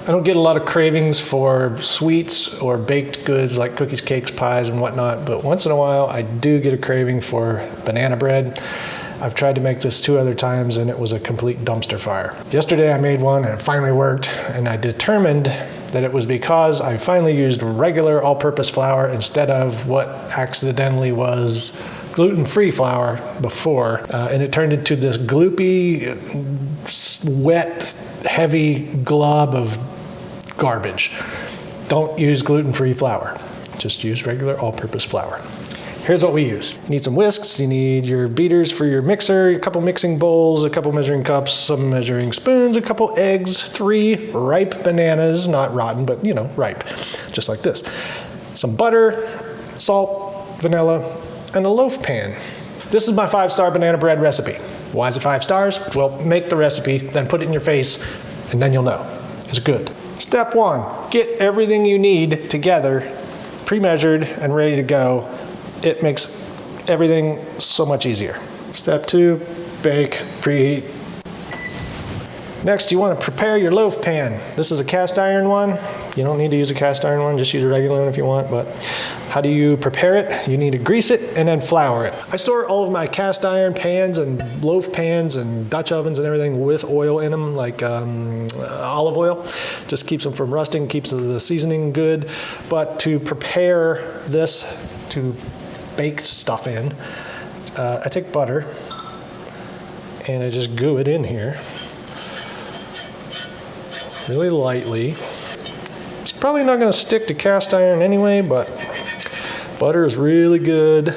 I don't get a lot of cravings for sweets or baked goods like cookies, cakes, pies, and whatnot, but once in a while I do get a craving for banana bread. I've tried to make this 2 other times and it was a complete dumpster fire. Yesterday I made one and it finally worked, and I determined that it was because I finally used regular all-purpose flour instead of what accidentally was gluten-free flour before, and it turned into this gloopy, wet, heavy glob of garbage. Don't use gluten-free flour. Just use regular all-purpose flour. Here's what we use. You need some whisks, you need your beaters for your mixer, a couple mixing bowls, a couple measuring cups, some measuring spoons, a couple eggs, 3 ripe bananas, not rotten, but you know, ripe, just like this. Some butter, salt, vanilla, and a loaf pan. This is my 5-star banana bread recipe. Why is it 5 stars? Well, make the recipe, then put it in your face, and then you'll know. It's good. Step 1, get everything you need together, pre-measured and ready to go. It makes everything so much easier. Step 2, bake, preheat. Next, you want to prepare your loaf pan. This is a cast iron one. You don't need to use a cast iron one, just use a regular one if you want, but how do you prepare it? You need to grease it and then flour it. I store all of my cast iron pans and loaf pans and Dutch ovens and everything with oil in them, like olive oil. Just keeps them from rusting, keeps the seasoning good. But to prepare this to bake stuff in, I take butter and I just goo it in here really lightly. It's probably not going to stick to cast iron anyway, but butter is really good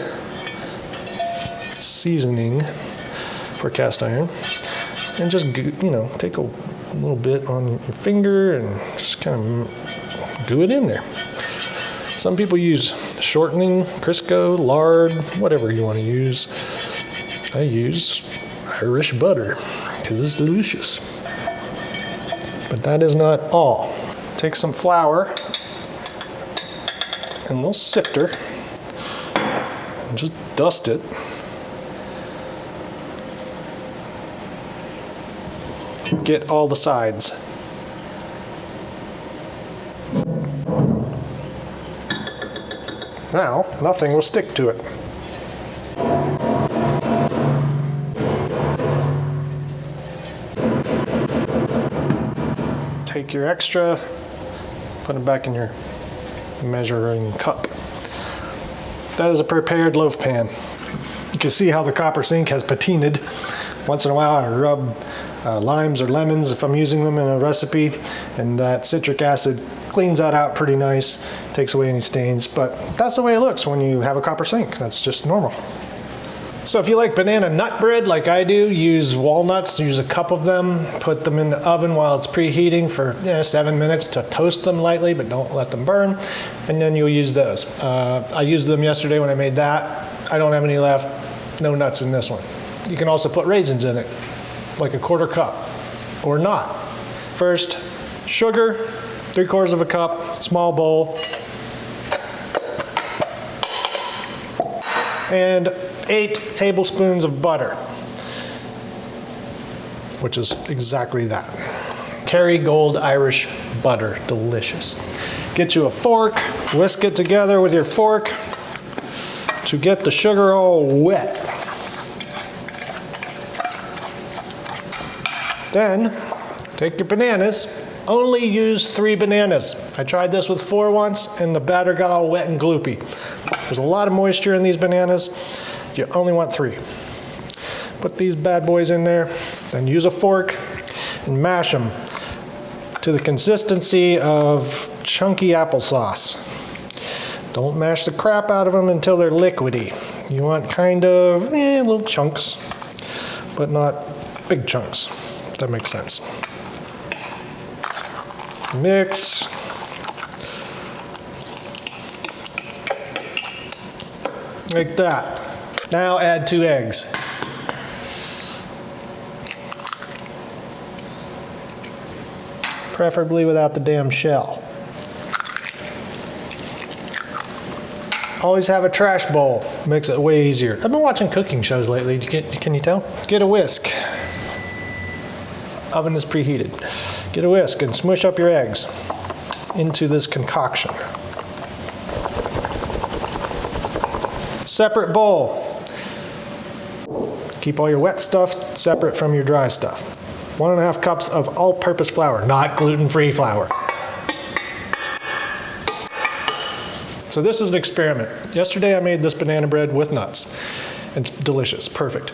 seasoning for cast iron. And just, you know, take a little bit on your finger and just kind of goo it in there. Some people use shortening, Crisco, lard, whatever you want to use. I use Irish butter because it's delicious. But that is not all. Take some flour and a little sifter and just dust it. Get all the sides. Now, nothing will stick to it. Take your extra, put it back in your measuring cup. That is a prepared loaf pan. You can see how the copper sink has patinaed. Once in a while I rub limes or lemons if I'm using them in a recipe, and that citric acid cleans that out pretty nice, takes away any stains, but that's the way it looks when you have a copper sink. That's just normal. So if you like banana nut bread like I do, use walnuts, use a cup of them, put them in the oven while it's preheating for 7 minutes to toast them lightly, but don't let them burn, and then you'll use those. I used them yesterday when I made that. I don't have any left, no nuts in this one. You can also put raisins in it, like a 1/4 cup, or not. First, sugar, 3/4 of a cup, small bowl, and 8 tablespoons of butter, which is exactly that. Kerrygold Irish butter, delicious. Get you a fork, whisk it together with your fork to get the sugar all wet. Then, take your bananas. Only use 3 bananas. I tried this with 4 once, and the batter got all wet and gloopy. There's a lot of moisture in these bananas. You only want 3. Put these bad boys in there, then use a fork and mash them to the consistency of chunky applesauce. Don't mash the crap out of them until they're liquidy. You want kind of little chunks, but not big chunks, if that makes sense. Mix. Like that. Now add 2 eggs. Preferably without the damn shell. Always have a trash bowl. Makes it way easier. I've been watching cooking shows lately. Can you tell? Get a whisk. Oven is preheated. Get a whisk and smush up your eggs into this concoction. Separate bowl. Keep all your wet stuff separate from your dry stuff. 1.5 cups of all-purpose flour, not gluten-free flour. So this is an experiment. Yesterday I made this banana bread with nuts. It's delicious, perfect.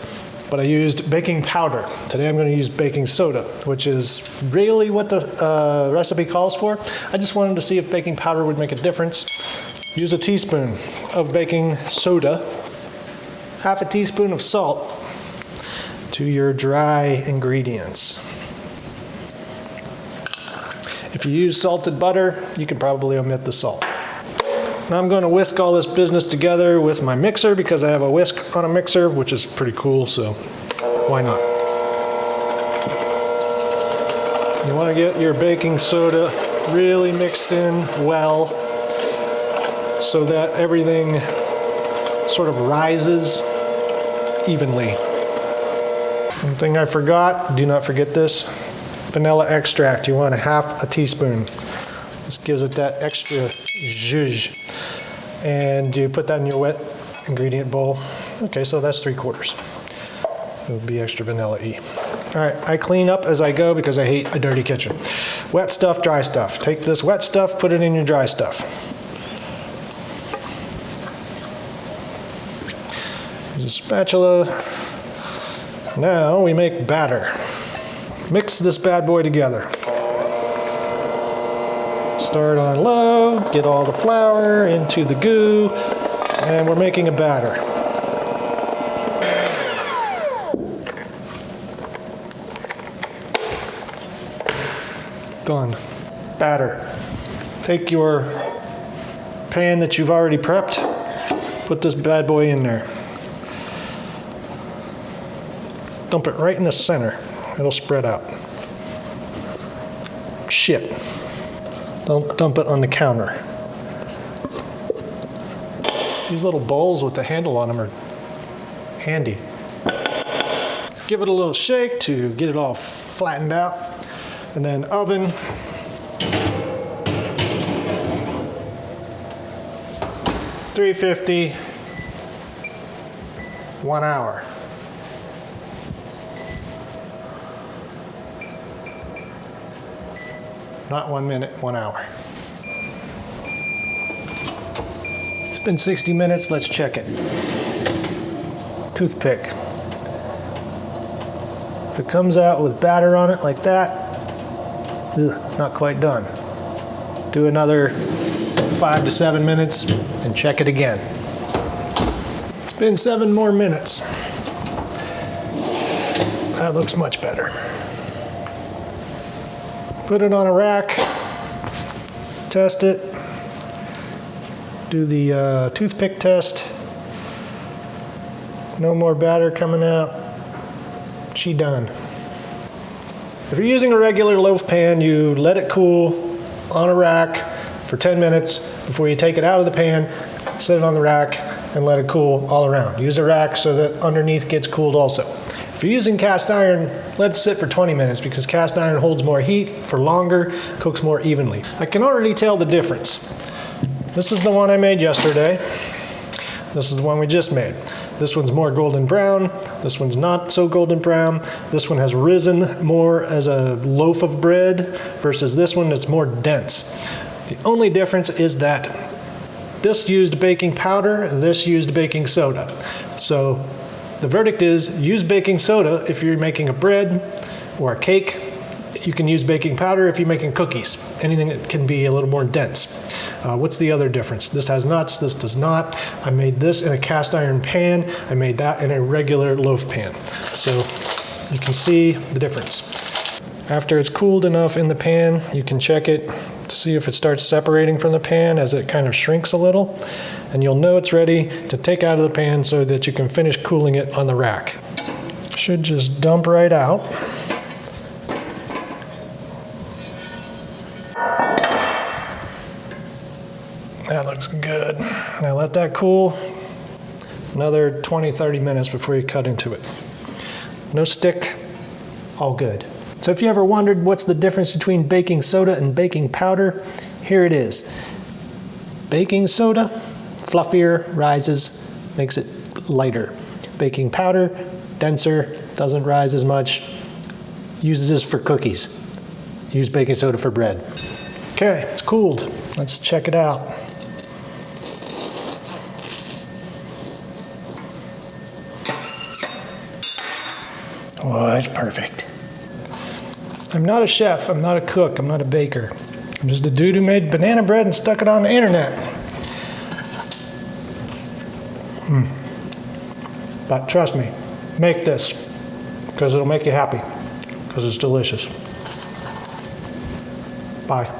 But I used baking powder. Today I'm going to use baking soda, which is really what the recipe calls for. I just wanted to see if baking powder would make a difference. Use a teaspoon of baking soda, 1/2 teaspoon of salt to your dry ingredients. If you use salted butter, you can probably omit the salt. Now I'm going to whisk all this business together with my mixer because I have a whisk on a mixer, which is pretty cool, so why not? You want to get your baking soda really mixed in well so that everything sort of rises evenly. One thing I forgot, do not forget this, vanilla extract. You want 1/2 teaspoon. This gives it that extra zhuzh. And you put that in your wet ingredient bowl. Okay, so that's 3/4. It would be extra vanilla-y. All right, I clean up as I go because I hate a dirty kitchen. Wet stuff, dry stuff. Take this wet stuff, put it in your dry stuff. Use a spatula. Now we make batter. Mix this bad boy together. Start on low, get all the flour into the goo, and we're making a batter. Done. Batter. Take your pan that you've already prepped, put this bad boy in there. Dump it right in the center. It'll spread out. Shit. Don't dump it on the counter. These little bowls with the handle on them are handy. Give it a little shake to get it all flattened out. And then oven. $350, 1 hour. Not 1 minute, 1 hour. It's been 60 minutes, let's check it. Toothpick. If it comes out with batter on it like that, not quite done. Do another 5 to 7 minutes and check it again. It's been 7 more minutes. That looks much better. Put it on a rack, test it, do the toothpick test. No more batter coming out. She done. If you're using a regular loaf pan, you let it cool on a rack for 10 minutes before you take it out of the pan, set it on the rack, and let it cool all around. Use a rack so that underneath gets cooled also. If you're using cast iron, let it sit for 20 minutes because cast iron holds more heat for longer, cooks more evenly. I can already tell the difference. This is the one I made yesterday. This is the one we just made. This one's more golden brown. This one's not so golden brown. This one has risen more as a loaf of bread versus this one that's more dense. The only difference is that this used baking powder, this used baking soda. So the verdict is use baking soda if you're making a bread or a cake. You can use baking powder if you're making cookies. Anything that can be a little more dense. What's the other difference? This has nuts, this does not. I made this in a cast iron pan. I made that in a regular loaf pan. So you can see the difference. After it's cooled enough in the pan, you can check it to see if it starts separating from the pan as it kind of shrinks a little. And you'll know it's ready to take out of the pan so that you can finish cooling it on the rack. Should just dump right out. That looks good. Now let that cool another 20-30 minutes before you cut into it. No stick, all good. So if you ever wondered what's the difference between baking soda and baking powder, here it is. Baking soda, fluffier, rises, makes it lighter. Baking powder, denser, doesn't rise as much, uses this for cookies. Use baking soda for bread. Okay, it's cooled. Let's check it out. Oh, it's perfect. I'm not a chef, I'm not a cook, I'm not a baker. I'm just a dude who made banana bread and stuck it on the internet. But trust me, make this, because it'll make you happy, because it's delicious. Bye.